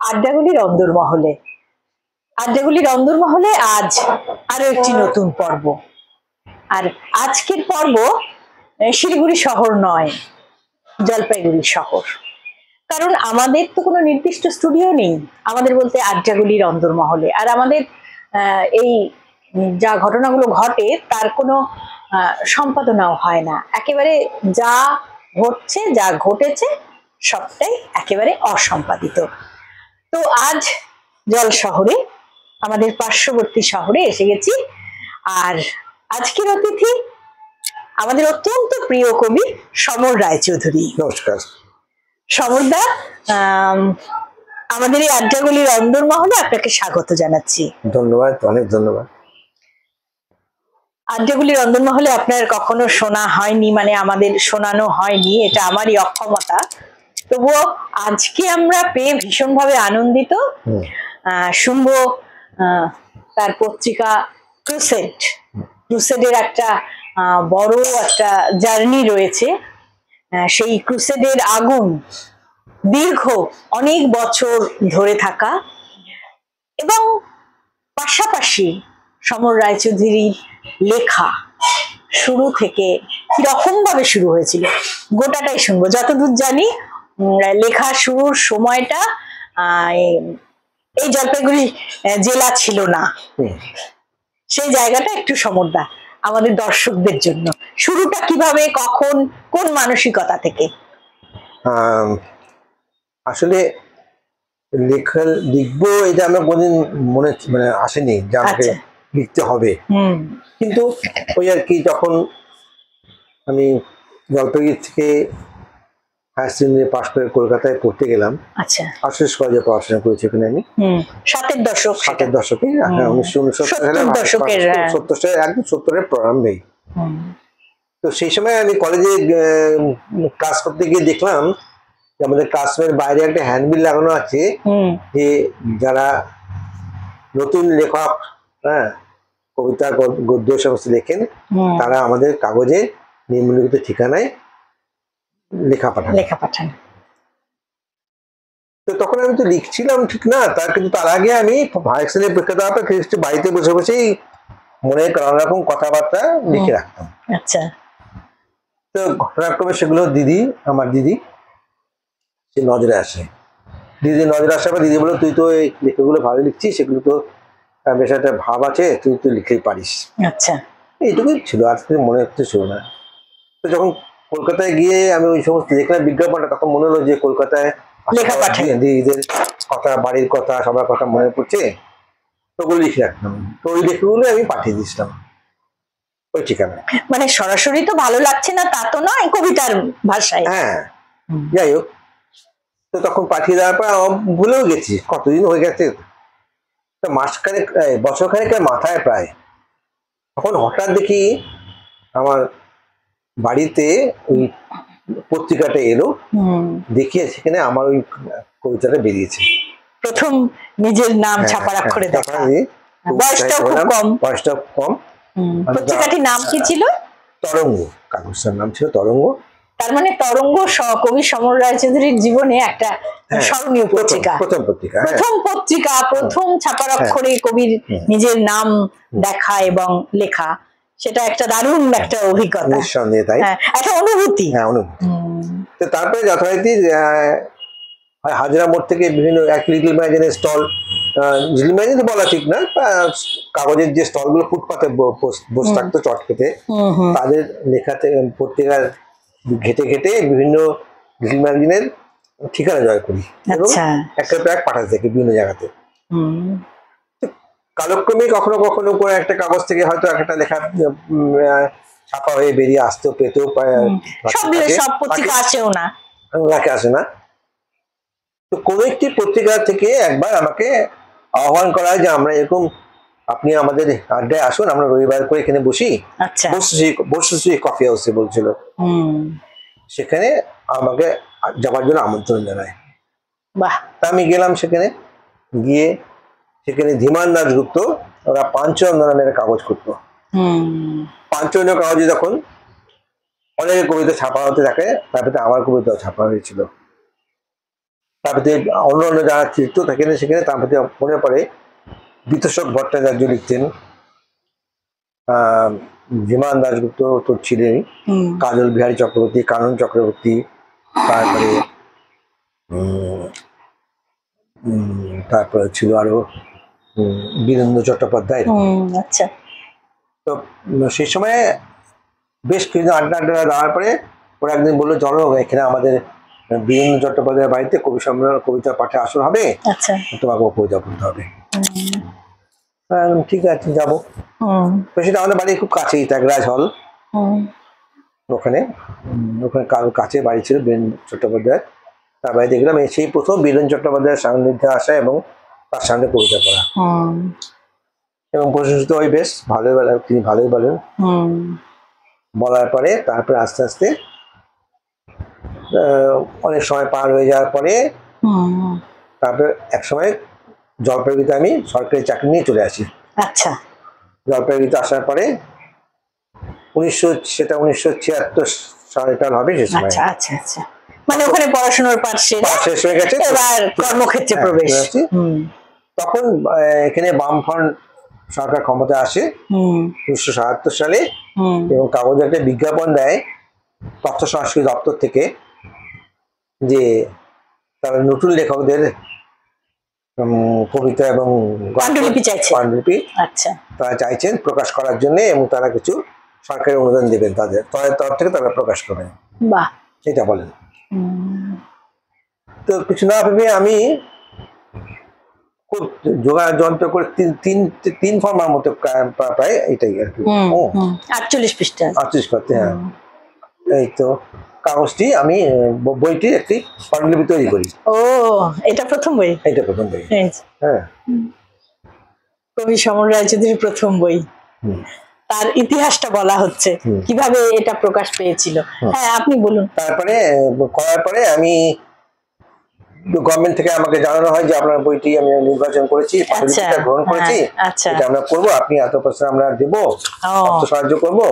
আড্ডাগুলির অন্দরমহলে। আড্ডাগুলির অন্দরমহলে আজ আরো একটি নতুন পর্ব। আর আজকের পর্ব শিলিগুড়ি শহর নয়, জলপাইগুড়ি শহর। কারণ আমাদের তো কোনো নির্দিষ্ট স্টুডিও নেই, আমাদের বলতে আড্ডাগুলির অন্দরমহলে। আর আমাদের এই যা ঘটনাগুলো ঘটে তার কোনো সম্পাদনাও হয় না, একেবারে যা ঘটছে যা ঘটেছে সবটাই একেবারে অসম্পাদিত। তো আজ জল শহরে, আমাদের পার্শ্ববর্তী শহরে এসে গেছি। আর আজকের অতিথি আমাদের অত্যন্ত প্রিয় কবি সমর রায়চৌধুরী। নমস্কার সমরদা, আমাদের এই আড্ডাগুলির অন্দরমহলে আপনাকে স্বাগত জানাচ্ছি। ধন্যবাদ, অনেক ধন্যবাদ। আড্ডাগুলির অন্দরমহলে আপনার কখনো শোনা হয়নি, মানে আমাদের শোনানো হয়নি, এটা আমারই অক্ষমতা। তবুও আজকে আমরা পেয়ে ভীষণভাবে আনন্দিত। শুনবো তার পত্রিকা ক্রুসেডের একটা বড় একটা জার্নি রয়েছে। সেই ক্রুসেডের আগুন দীর্ঘ অনেক বছর ধরে থাকা, এবং পাশাপাশি সমর রায়চৌধুরীর লেখা শুরু থেকে কিরকম ভাবে শুরু হয়েছিল গোটাটাই শুনবো। যতদূর জানি লেখা শুরুর সময়টা এই জলপাইগুড়ি জেলা ছিল না, সেই জায়গাটা একটু সমরদা আমাদের দর্শকদের জন্য, শুরুটা কিভাবে, কখন, কোন মানসিকতা থেকে? আসলে লেখা লিখবো এটা আমার কোনদিন মনে মানে আসেনি যে আমাকে লিখতে হবে। কিন্তু ওই আর কি, যখন আমি জলপাইগুড়ি থেকে হায়ার সেকেন্ডারি পাশ করে কলকাতায় পড়তে গেলাম, আশিস কলেজে পড়াশোনা করেছি এখানে আমি। ষাটের দশকে, 1970 একদম 70-এর প্রারম্ভেই। তো সেই সময় আমি কলেজে ক্লাস করতে গিয়ে দেখলাম যে আমাদের ক্লাসরুমের বাইরে একটা হ্যান্ডবিল লাগানো আছে যে যারা নতুন লেখক, কবিতা গদ্য সমস্ত লেখেন, তারা আমাদের কাগজে নিম্নলিখিত ঠিকানায় লেখা পাঠান। তো তখন আমি তো লিখছিলাম ঠিক না, কিন্তু তার আগে আমি হায়ার সেকেন্ডারি পরীক্ষা দেওয়ার পর বাড়িতে বসে বসেই মনের নানা রকম কথাবার্তা লিখে রাখতাম। আচ্ছা। তো ঘটনাক্রমে সেগুলো আমার দিদি সে নজরে আসে। দিদি নজরে আসার পর দিদি বলল, তুই তো এই লেখাগুলো ভালো লিখছিস, সেগুলো তো বেশ একটা ভাব আছে, তুই লিখতেই পারিস। আচ্ছা, এইটুকুই ছিল, আর মনে হচ্ছে ছিল না। তো যখন কলকাতায় গিয়ে আমি ওই সমস্ত দেখলাম বিজ্ঞাপনটা, তখন মনে হলো যে কলকাতায় দিদিদের কথা, বাড়ির কথা, সবার কথা মনে পড়ছে, ওগুলো লিখে রাখতাম। তো ওই লেখাগুলো আমি পাঠিয়ে দিয়েছিলাম ওই ঠিকানায়। মানে সরাসরি তো ভালো লাগছে না তা তো নয়, কবিতার ভাষায়। হ্যাঁ, যাই হোক। তো তখন পাঠিয়ে দেওয়ার পর ভুলেও গেছি, কতদিন হয়ে গেছে, মাসখানেক, বছরখানেকের মাথায় প্রায়, তখন হঠাৎ দেখি আমার বাড়িতে ওই পত্রিকাটা এলো, দেখি সেখানে আমার ওই কবিতাটা বেরিয়েছে। প্রথম নিজের নাম ছাপার অক্ষরে দেখা। বয়সটাও কম। পত্রিকাটির নাম কি ছিল? তরঙ্গ, কাগজটার নাম ছিল তরঙ্গ। তার মানে তরঙ্গ কবি সমর রায়চৌধুরীর জীবনে একটা স্মরণীয় পত্রিকা, প্রথম ছাপার অক্ষরে কবির নিজের নাম দেখা এবং লেখা, সেটা একটা দারুণ একটা অভিজ্ঞতা, নিঃসন্দেহে তাই, একটা অনুভূতি। তো তারপরে যথারীতি হাজরা মোড় থেকে বিভিন্ন লিটল ম্যাগাজিনের স্টল, লিটল ম্যাগাজিন তো বলা ঠিক না, কাগজের যে স্টল গুলো ফুটপাতে বসে থাকতো চট খেতে, তাদের লেখাতে পত্রিকার ঘেটে ঘেটে বিভিন্ন লিটল ম্যাগাজিনের ঠিকানা জয় করি এবং একটা প্রায় পাঠাতে থাকি বিভিন্ন জায়গাতে। কালক্রমে কখনো কখনো করে একটা কাগজ থেকে হয়তো একটা লেখা ছাপা হয়ে বেরিয়ে আসতেও পেতেও আসে না। তো কোন একটি পত্রিকা থেকে একবার আমাকে আহ্বান করা হয় যে আমরা এরকম, আপনি আমাদের আড্ডায় আসুন, আমরা রবিবার করে এখানে বসি, বসুশ্রী কফি হাউসে বলছিল, সেখানে আমাকে যাওয়ার জন্য আমন্ত্রণ জানায়। তা আমি গেলাম সেখানে, গিয়ে সেখানে ধীমান দাশগুপ্ত ওরা পাঞ্চরণ্য নামের কাগজ করতো। পাঞ্চরণ্য কাগজে যখন অনেক কবিতা ছাপা হতে থাকে, তারপরে আমার কবিতাও ছাপা হয়েছিল। তারপরে অন্য অন্য যারা লিখতো সেখানে তারপরে মনে পড়ে বিতোষক ভট্টাচার্য লিখতেন, বিমান দাশগুপ্ত তো ছিলেন, কাজল বিহারী চক্রবর্তী, কানন চক্রবর্তী, তারপরে তারপরে ছিল আরো বীরেন্দ্র চট্টোপাধ্যায়। আচ্ছা। তো সেই সময় বেশ কিছু আড্ডা দেওয়ার পরে ওরা একদিন বললো চলো এখানে আমাদের বীরেন্দ্র চট্টোপাধ্যায়ের বাড়িতে কবি সম্মেলন কবিতা পাঠে আসর হবে, তোমাকে কবিতা বলতে হবে। ঠিক আছে যাবো। তো সেটা আমাদের বাড়ির খুব কাছেই, ত্যাগরাজ হল, ওখানে কারোর কাছে বাড়ি ছিল বীরেন্দ্র চট্টোপাধ্যায়। তার বাড়ি দেখলাম সেই প্রথম বীরেন্দ্র চট্টোপাধ্যায়ের সান্নিধ্যে আসা এবং তার সামনে কবিতা পড়া, এবং প্রশংসিত হয় বেশ ভালোই বলেন, তিনি ভালোই বলেন। বলার পরে তারপরে আস্তে আস্তে অনেক সময় পার হয়ে যাওয়ার পরে তারপরে এক সময় জলপাইগুড়িতে আমি সরকারি চাকরি নিয়ে চলে আসি। আচ্ছা। জলপাইগুড়িতে আসার পরে 1976 সালটা হবে সে সময়। আচ্ছা আচ্ছা, মানে ওখানে পড়াশোনার পাঠ শেষ হয়ে গেছে, এবার কর্মক্ষেত্রে প্রবেশ। তখন এখানে বামফ্রন্ট সরকার ক্ষমতা আসে 1977 সালে, এবং কাগজে একটা বিজ্ঞাপন দেয় তথ্য সংস্কৃতি দপ্তর থেকে যে তারা নতুন লেখকদের কবিতা এবং পাণ্ডুলিপি তারা চাইছেন প্রকাশ করার জন্য, এবং তারা কিছু সরকারি অনুদান দেবেন, তাদের তরফ থেকে তারা প্রকাশ করবেন, এটা বলেন। তো কিছু না ভেবে আমি খুব যোগাযোগ যন্ত্র করে তিন ফর্মার মতো প্রায় এটাই আর কি, 48 পৃষ্ঠা 48 করতে। হ্যাঁ, এই তো কাগজটি আমি বইটি একটি পাণ্ডুলিপি তৈরি করি। ও, এটা প্রথম বই? এটা প্রথম বই। হ্যাঁ, কবি সমর রায়চৌধুরীর প্রথম বই, তার ইতিহাসটা বলা হচ্ছে, কিভাবে এটা প্রকাশ পেয়েছিল। হ্যাঁ, আপনি বলুন। তারপরে করার পরে আমি গভর্নমেন্ট থেকে আমাকে জানানো হয় যে আপনার বইটি আমি নির্বাচন করেছি, পাণ্ডুলিপিটা গ্রহণ করেছি, এটা আমরা করবো, আপনি এত পয়সা আমরা দেবো, অর্থ সাহায্য করবো,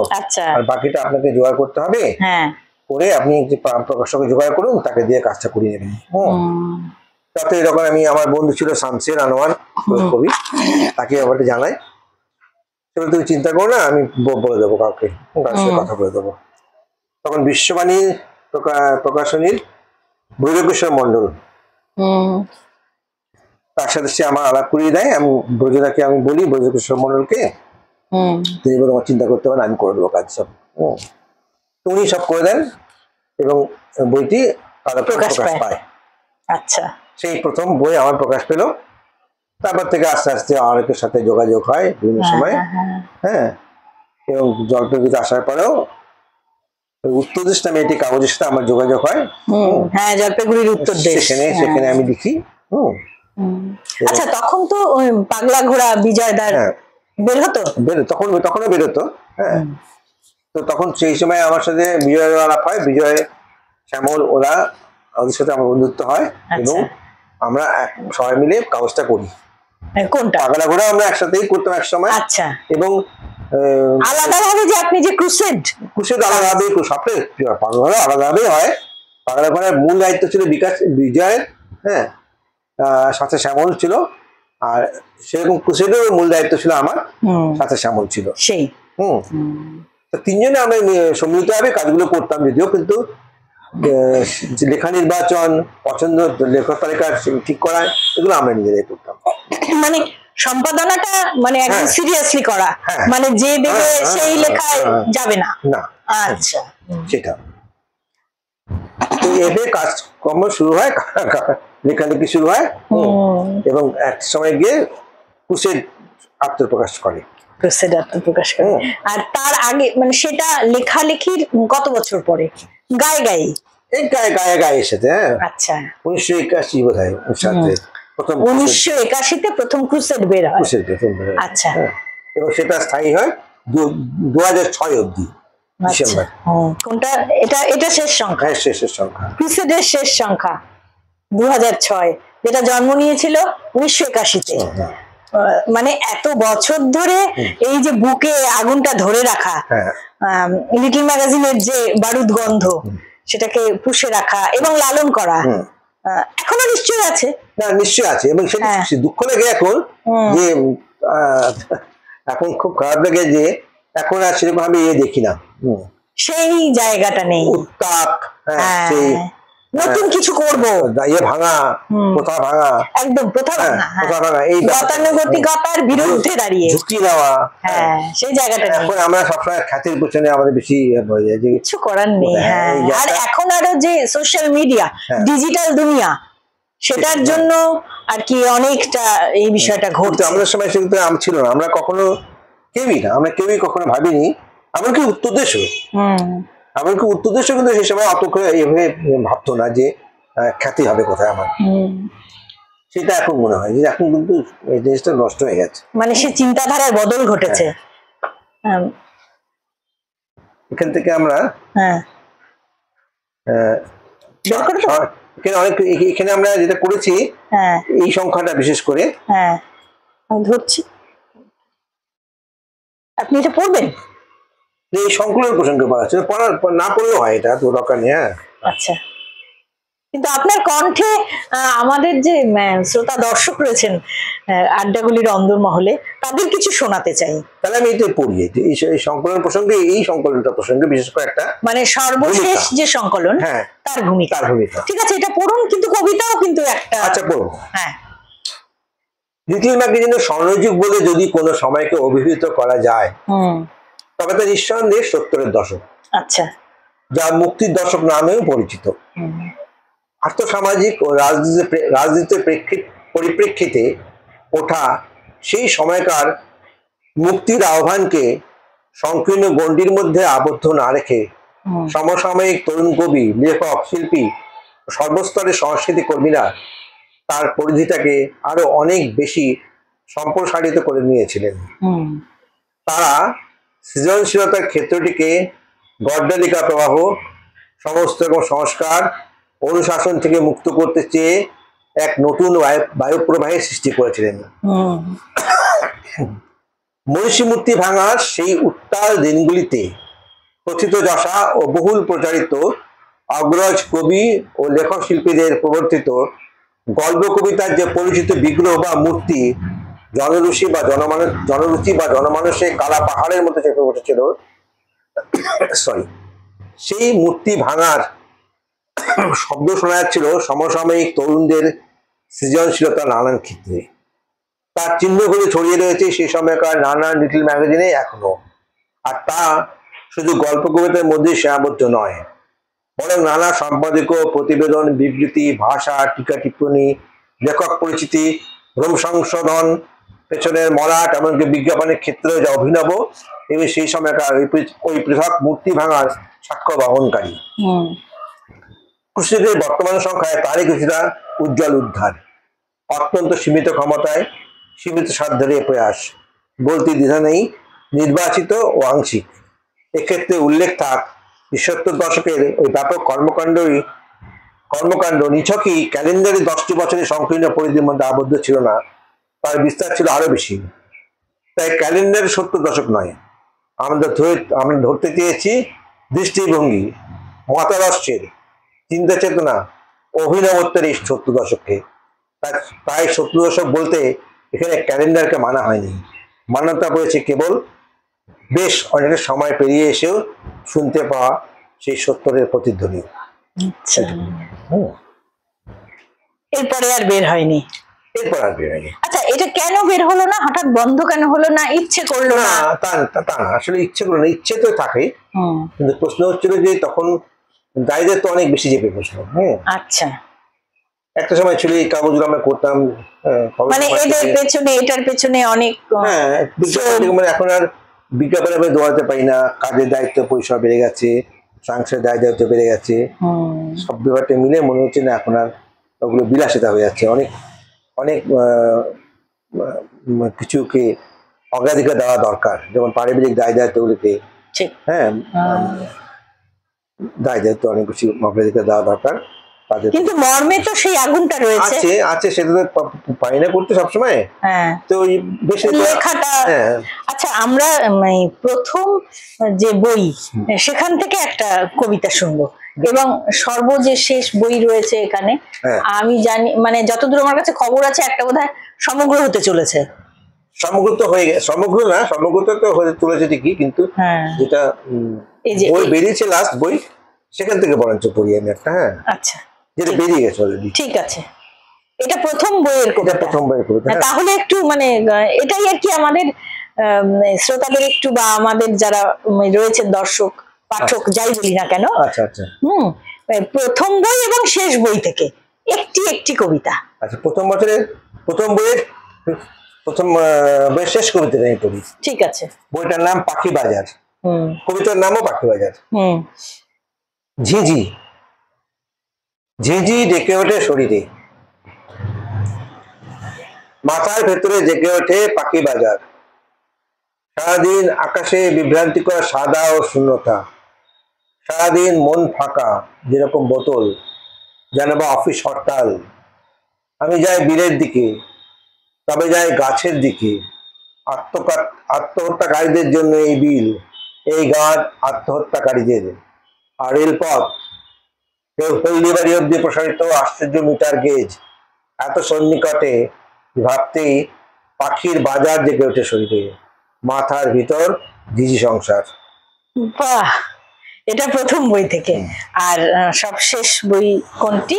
আর বাকিটা আপনাকে জোগাড় করতে হবে, করে আপনি যে প্রকাশকে জোগাড় করুন, তাকে দিয়ে কাজটা করিয়ে নেবেন। তাতে যখন আমি, আমার বন্ধু ছিল শামসের আনোয়ার কবি, তাকে আমাকে জানাই, সেটা তুমি চিন্তা করো না, আমি বলে দেবো কাউকে, কার সাথে কথা বলে দেবো। তখন বিশ্ববাণী প্রকাশনীর ব্রজকিশোর মন্ডল, তার সাথে সে আমার আলাপ করিয়ে দেয়। আমি ব্রজদাকে আমি বলি, ব্রজকিশোর মন্ডলকে, তিনি বলে আমার চিন্তা করতে পারেন, আমি করে দেবো কাজ সব। তো উনি সব করে দেন এবং বইটি প্রকাশ পায়। আচ্ছা, সেই প্রথম বই আমার প্রকাশ পেল। তারপর থেকে আস্তে আস্তে অনেকের সাথে যোগাযোগ হয় বিভিন্ন সময়। হ্যাঁ, এবং জলপাইগুড়িতে আসার পরেও উত্তরদেশ নামে একটি কাগজের সাথে আমার যোগাযোগ হয়। হ্যাঁ, জলপাইগুড়ির উত্তরদেশ, সেখানে আমি লিখি। আচ্ছা, তখন তো পাগলা ঘোড়া বিজয়দার বের হতো, তখনও বেরোতো। হ্যাঁ, তো তখন সেই সময় আমার সাথে বিজয়ের আলাপ হয়, বিজয়, শ্যামল, ওরা, ওদের সাথে আমার বন্ধুত্ব হয়, এবং আমরা সবাই মিলে কাগজটা করি। কোনটা? পাগলা ঘোড়া আমরা একসাথেই করতাম এক সময়। আচ্ছা। এবং আলাদাভাবে যে আপনি যে ক্রুসেড আলাদাভাবেই, সবটাই পাগলা ঘোড়া আলাদাভাবেই হয়। পাগলা ঘোড়ার মূল দায়িত্ব ছিল বিজয়ের, হ্যাঁ, সাথে শ্যামল ছিল, আর সেরকম ক্রুসেডের মূল দায়িত্ব ছিল আমার, সাথে শ্যামল ছিল সেই। তো তিনজনে আমরা সম্মিলিতভাবে কাজগুলো করতাম, যদিও কিন্তু লেখা নির্বাচন, পছন্দ লেখক তালিকা ঠিক করা, এগুলো আমরা নিজেরাই করতাম। মানে সম্পাদনাটা মানে একদম সিরিয়াসলি করা, মানে যে দেবে সেই লেখায় যাবে না। আচ্ছা, সেটা। তো এতে কাজকর্ম শুরু হয়, লেখালেখি শুরু হয়, এবং এক সময় গিয়ে ক্রুসেড আত্মপ্রকাশ করে। আর তার আগে মানে সেটা লেখালেখির কত বছর পরে? গায়ে গায়ে গায়ের সাথে। আচ্ছা, 1981 বোধ হয়, 1981-তে প্রথম ক্রুসেড বের হয়। আচ্ছা, এবং সেটা স্থায়ী হয় 2006 অবধি, ডিসেম্বর। কোনটা? এটা শেষ সংখ্যা? হ্যাঁ, শেষ সংখ্যা, ক্রুসেডের শেষ সংখ্যা 2006, যেটা জন্ম নিয়েছিল 1981-তে। মানে এত বছর ধরে এই যে বুকে আগুনটা ধরে রাখা, লিটল ম্যাগাজিনের যে বারুদ গন্ধ, সেটাকে পুষে রাখা এবং লালন করা, এখনো নিশ্চয়ই আছে। না নিশ্চয়ই আছে, এবং সেটা দুঃখ লাগে এখন যে এখন খুব খারাপ লাগে যে এখন আর সেরকম আমি দেখি না, সেই জায়গাটা নেই, উত্তাপ, সেই নতুন কিছু করবো, ভাঙা, প্রথা ভাঙা, একদম প্রথা ভাঙা, এই গতানুগতিকতার বিরুদ্ধে দাঁড়িয়ে ঝুঁকি নেওয়া, সেই জায়গাটা এখন আমরা সবসময় খ্যাতির পেছনে আমাদের বেশি কিছু করার নেই। আর এখন আরো যে সোশ্যাল মিডিয়া, ডিজিটাল দুনিয়া, সেটার জন্য আর কি অনেকটা এই বিষয়টা ঘটছে। আমাদের সময় সেগুলো ছিল না, আমরা কখনো কেউই কখনো ভাবিনি, এমনকি উত্তর দেশ কিন্তু সেই সময় অত করে এইভাবে ভাবতো না যে খ্যাতি হবে কোথায় আমার, সেটা এখন মনে হয় যে এখন কিন্তু এই জিনিসটা নষ্ট হয়ে গেছে, মানে সে চিন্তাধারার বদল ঘটেছে। এখান থেকে আমরা এখানে আমরা যেটা করেছি, এই সংখ্যাটা বিশেষ করে ধরছি, আপনি এটা পড়বেন, এই সংকলন প্রসঙ্গে পড়ার না পড়লেও হয়, এটা তো দরকার নেই। আচ্ছা, কিন্তু আপনার কণ্ঠে আমাদের যে শ্রোতা দর্শক রয়েছেন আড্ডাগুলির অন্দরমহলে, তাদের কিছু শোনাতে চাই। তাহলে আমি এটা পড়ি, এই সংকলন প্রসঙ্গে, এই সংকলনটা প্রসঙ্গে বিশেষ করে একটা মানে সর্বশেষ যে সংকলন, তার ভূমিকা। ঠিক আছে, এটা পড়ুন, কিন্তু কবিতাও কিন্তু একটা। আচ্ছা, পড়বো। লিটল ম্যাগাজিনের স্বর্ণযুগ বলে যদি কোনো সময়কে অভিহিত করা যায়, তবে তা নিঃসন্দেহে 70-এর দশক। আচ্ছা, যা মুক্তির দশক নামেও পরিচিত। আর্থসামাজিক ও রাজনীতির পরিপ্রেক্ষিতে ওঠা সেই সময়কার মুক্তির আহ্বানকে সংকীর্ণ গণ্ডির মধ্যে আবদ্ধ না রেখে সমসাময়িক তরুণ কবি, লেখক, শিল্পী, সর্বস্তরের সংস্কৃতি কর্মীরা তার পরিধিটাকে আরো অনেক বেশি সম্প্রসারিত করে নিয়েছিলেন। তারা সৃজনশীলতার ক্ষেত্রটিকে গড্ডালিকা প্রবাহ, সমস্ত রকম সংস্কার, অনুশাসন থেকে মুক্ত করতে চেয়ে এক নতুন বায়ুপ্রবাহের সৃষ্টি করেছিলেন। মনীষী মূর্তি ভাঙার সেই উত্তাল দিনগুলিতে প্রথিতযশা ও বহুল প্রচারিত অগ্রজ কবি ও লেখক শিল্পীদের প্রবর্তিত গল্প কবিতার যে পরিচিত বিগ্রহ বা মূর্তি জনরুচি বা জনমানসে কালা পাহাড়ের মতো চেপে বসেছিল, সেই মূর্তি ভাঙার শব্দ শোনা যাচ্ছিল সমসাময়িক তরুণদের সৃজনশীলতা নানান ক্ষেত্রে। তার চিহ্নগুলি ছড়িয়ে রয়েছে সেই সময়কার নানান লিটল ম্যাগাজিনে এখনো। আর তা শুধু গল্প কবিতার মধ্যে সীমাবদ্ধ নয়, বরং নানা সম্পাদকীয় প্রতিবেদন, বিবৃতি, ভাষা, টিকা টিপ্পনী, লেখক পরিচিতি, ভ্রম সংশোধন, পেছনের মরাট, এমনকি বিজ্ঞাপনের ক্ষেত্রেও যা অভিনব, এবং সেই সময়কার ওই পৃথক মূর্তি ভাঙার সাক্ষ্য বহনকারী। কুষ্টিদের বর্তমান সংখ্যায় তারই কিছুটা উজ্জ্বল উদ্ধার। অত্যন্ত সীমিত ক্ষমতায়, সীমিত সাধ্যের প্রয়াস, বলতে দ্বিধা নেই, নির্বাচিত ও আংশিক। এক্ষেত্রে উল্লেখ থাক 70 দশকের ওই ব্যাপক কর্মকাণ্ড নিছকই ক্যালেন্ডারে 10টি বছরের সংকীর্ণ পরিধির মধ্যে আবদ্ধ ছিল না, তার বিস্তার ছিল আরো বেশি। তাই ক্যালেন্ডার 70 দশক নয়, আমরা ধরতে চেয়েছি দৃষ্টিভঙ্গি, মতাদর্শের, চিন্তা চেতনা, অভিনবত্বের এই 70 দশককে। তাই 70 দশক বলতে এখানে ক্যালেন্ডারকে মানা হয়নি, মান্যতা পড়েছে কেবল বেশ অনেকটা সময় পেরিয়ে এসেও শুনতে পাওয়া সেই 70-এর প্রতিধ্বনি। এরপরে আর বের হয়নি। আচ্ছা, এটা কেন বের হলো না, হঠাৎ বন্ধ কেন হলো না? ইচ্ছে করলো না? তা না, আসলে ইচ্ছে করলো না, ইচ্ছে তো থাকে, কিন্তু প্রশ্ন হচ্ছিল যে তখন দায়িত্ব তো অনেক বেশি চেপে বসলো। আচ্ছা, একটা সময় ছিল এই কাগজগুলো আমরা করতাম, মানে এদের পেছনে, এটার পেছনে অনেক, মানে এখন আর বিজ্ঞাপনে আমি দৌড়াতে পারি না, কাজের দায়িত্ব পরিসর বেড়ে গেছে, সাংসারিক দায়িত্ব বেড়ে গেছে, সব ব্যাপারটা মিলে মনে হচ্ছে না এখন আর ওগুলো বিলাসিতা হয়ে যাচ্ছে। অনেক অনেক কিছুকে অগ্রাধিকার দেওয়া দরকার, যেমন পারিবারিক দায় দায়িত্বগুলিকে, দায় দায়িত্ব অনেক বেশি অগ্রাধিকার দেওয়া দরকার। কিন্তু মর্মে তো সেই আগুনটা রয়েছে, আছে সেটা তো পাই না করতে সবসময়। তো বেশি লেখাটা। আচ্ছা, আমরা প্রথম যে বই, সেখান থেকে একটা কবিতা শুনবো, এবং সর্ব যে শেষ বই রয়েছে এখানে, আমি জানি মানে যতদূর আমার কাছে খবর আছে একটা বোধহয় সমগ্র হতে চলেছে। সমগ্র তো হয়ে গেছে, সমগ্র না, সমগ্র তো হয়ে চলেছে ঠিকই, কিন্তু যেটা বই বেরিয়েছে লাস্ট বই, সেখান থেকে বরঞ্চ পড়ি আমি একটা। হ্যাঁ, আচ্ছা, যেটা বেরিয়ে গেছে অলরেডি। ঠিক আছে, এটা প্রথম বইয়ের কবিতা। প্রথম বইয়ের কবিতা। তাহলে একটু মানে এটাই আর কি আমাদের শ্রোতাদের একটু, বা আমাদের যারা রয়েছেন দর্শক পাঠক যাই বলি না কেন, আচ্ছা আচ্ছা, প্রথম বই এবং শেষ বই থেকে একটি একটি কবিতা। আচ্ছা, প্রথম বছরের প্রথম বইয়ের শেষ কবিতা আমি পড়ি। ঠিক আছে। বইটার নাম পাখি বাজার, কবিতার নামও পাখি বাজার। ঝিঝি ঝিঝি ডেকে ওঠে শরীরে, মাথার ভেতরে জেগে ওঠে পাখি বাজার। সারাদিন আকাশে বিভ্রান্তিকর সাদা ও শূন্যতা, সারাদিন মন ফাঁকা যেরকম বোতল, যেন বা অফিস হরতাল। আমি যাই বীরের দিকে, তবে যাই গাছের দিকে। আত্মহত্যাকারীদের জন্য এই বিল, এই গাছ আত্মহত্যাকারীদের। আর রেলপথ হলদিবাড়ি অব্দি প্রসারিত আশ্চর্য মিটার গেজ, এত সন্নিকটে ভাবতেই পাখির বাজার জেগে ওঠে শরীরে, মাথার ভিতর ঝিঝি সংসার। বাহ, এটা প্রথম বই থেকে। আর সবশেষ বই কোনটি?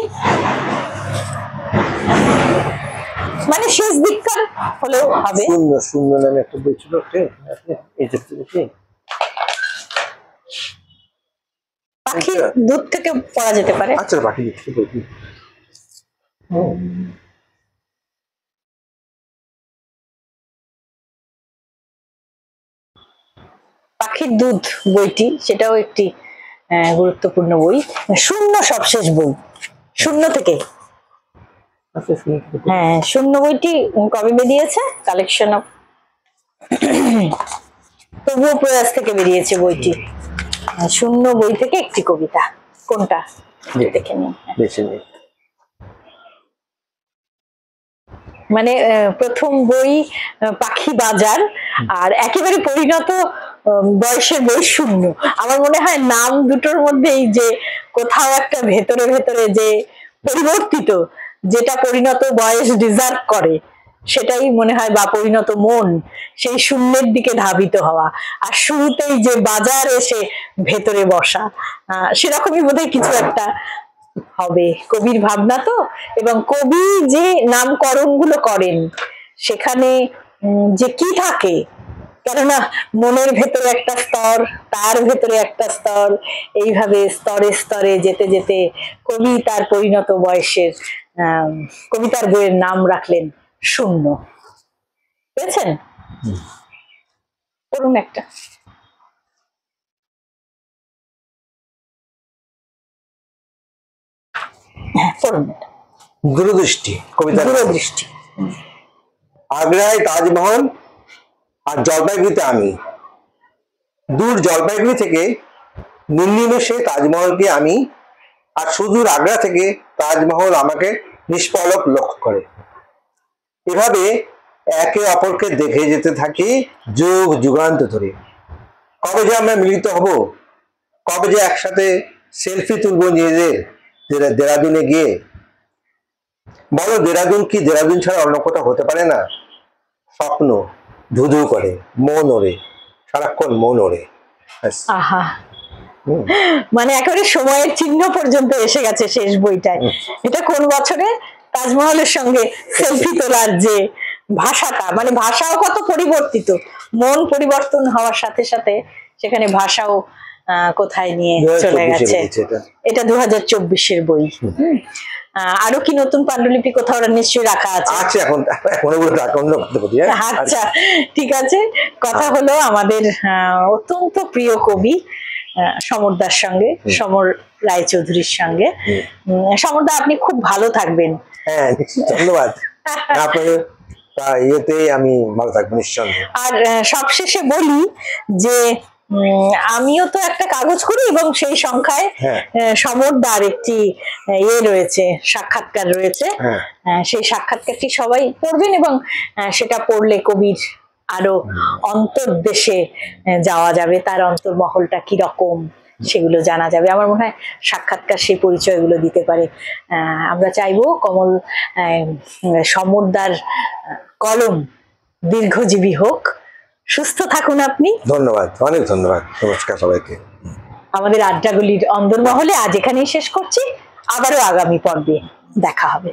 মানে শেষ দিককার হলেও হবে। শূন্য শূন্য নামে একটা বই ছিল, পাখির দুধ থেকে পড়া যেতে পারে। আচ্ছা, পাখির দুধ থেকে। পাখির দুধ বইটি, সেটাও একটি গুরুত্বপূর্ণ বই। শূন্য সবশেষ বই, শূন্য থেকে। হ্যাঁ, শূন্য বইটি কবে বেরিয়েছে? কালেকশন অফ তবুও প্রয়াস থেকে বেরিয়েছে বইটি। শূন্য বই থেকে একটি কবিতা, কোনটা দেখে নিন। মানে প্রথম বই পাখি বাজার, আর একেবারে পরিণত বয়সের বই শূন্য। আমার মনে হয় নাম দুটোর মধ্যে এই যে কোথাও একটা ভেতরে ভেতরে যে পরিবর্তিত, যেটা পরিণত বয়স ডিজার্ভ করে, সেটাই মনে হয়, বা পরিণত মন সেই শূন্যের দিকে ধাবিত হওয়া, আর শুরুতেই যে বাজার এসে ভেতরে বসা, সেরকমই বোধহয় কিছু একটা হবে কবির ভাবনা। তো এবং কবি যে নামকরণ গুলো করেন সেখানে যে কি থাকে, কেননা মনের ভেতরে একটা স্তর, তার ভেতরে একটা স্তর, এইভাবে স্তরে স্তরে যেতে যেতে কবি তার পরিণত বয়সের কবিতার বইয়ের নাম রাখলেন শূন্য। বুঝেছেন? পড়ুন একটা। দূরদৃষ্টি কবিতা। দূরদৃষ্টি। আগ্রায় তাজমহল আর জলপাইগুড়িতে আমি। দূর জলপাইগুড়ি থেকে নির্নিমেষে তাজমহলকে আমি, আর সুদূর আগ্রা থেকে তাজমহল আমাকে নিষ্পলক লক্ষ্য করে। এভাবে একে অপরকে দেখে যেতে থাকি যুগ যুগান্ত ধরে। কবে যে আমরা মিলিত হব, কবে যে একসাথে সেলফি তুলবো নিজেদের দেরাদুনে গিয়ে। বলো, দেরাদুন কি দেরাদুন ছাড়া অন্য কোথাও হতে পারে না? স্বপ্ন ধুধু করে, মন ওড়ে, সারাক্ষণ মন ওড়ে। আহা, মানে একেবারে সময়ের চিহ্ন পর্যন্ত এসে গেছে শেষ বইটায়। এটা কোন বছরে? তাজমহলের সঙ্গে সেলফি তোলার যে ভাষাটা, মানে ভাষাও কত পরিবর্তিত, মন পরিবর্তন হওয়ার সাথে সাথে সেখানে ভাষাও কোথায় নিয়ে চলে গেছে। এটা 2024-এর বই। আরো কি নতুন পাণ্ডুলিপি কোথাও নিশ্চয়ই রাখা আছে? আচ্ছা, ঠিক আছে। কথা হলো আমাদের অত্যন্ত প্রিয় কবি সমরদার সঙ্গে, সমর রায়চৌধুরীর সঙ্গে। সমরদা, আপনি খুব ভালো থাকবেন। হ্যাঁ, ধন্যবাদ। ইয়েতে আমি ভালো থাকবো নিশ্চয়ই। আর সবশেষে বলি যে আমিও তো একটা কাগজ করি, এবং সেই সংখ্যায় সমরদার একটি ইয়ে রয়েছে, সাক্ষাৎকার রয়েছে। সেই সাক্ষাৎকারটি সবাই পড়বেন, এবং সেটা পড়লে কবির আরো অন্তর্দেশে যাওয়া যাবে, তার অন্তর্মহলটা কিরকম সেগুলো জানা যাবে। আমার মনে হয় সাক্ষাৎকার সেই পরিচয়গুলো দিতে পারে। আমরা চাইবো কমল সমরদার কলম দীর্ঘজীবী হোক, সুস্থ থাকুন আপনি। ধন্যবাদ, অনেক ধন্যবাদ, নমস্কার সবাইকে। আমাদের আড্ডাগুলির অন্দরমহলে আজ এখানেই শেষ করছি, আবারও আগামী পর্বে দেখা হবে।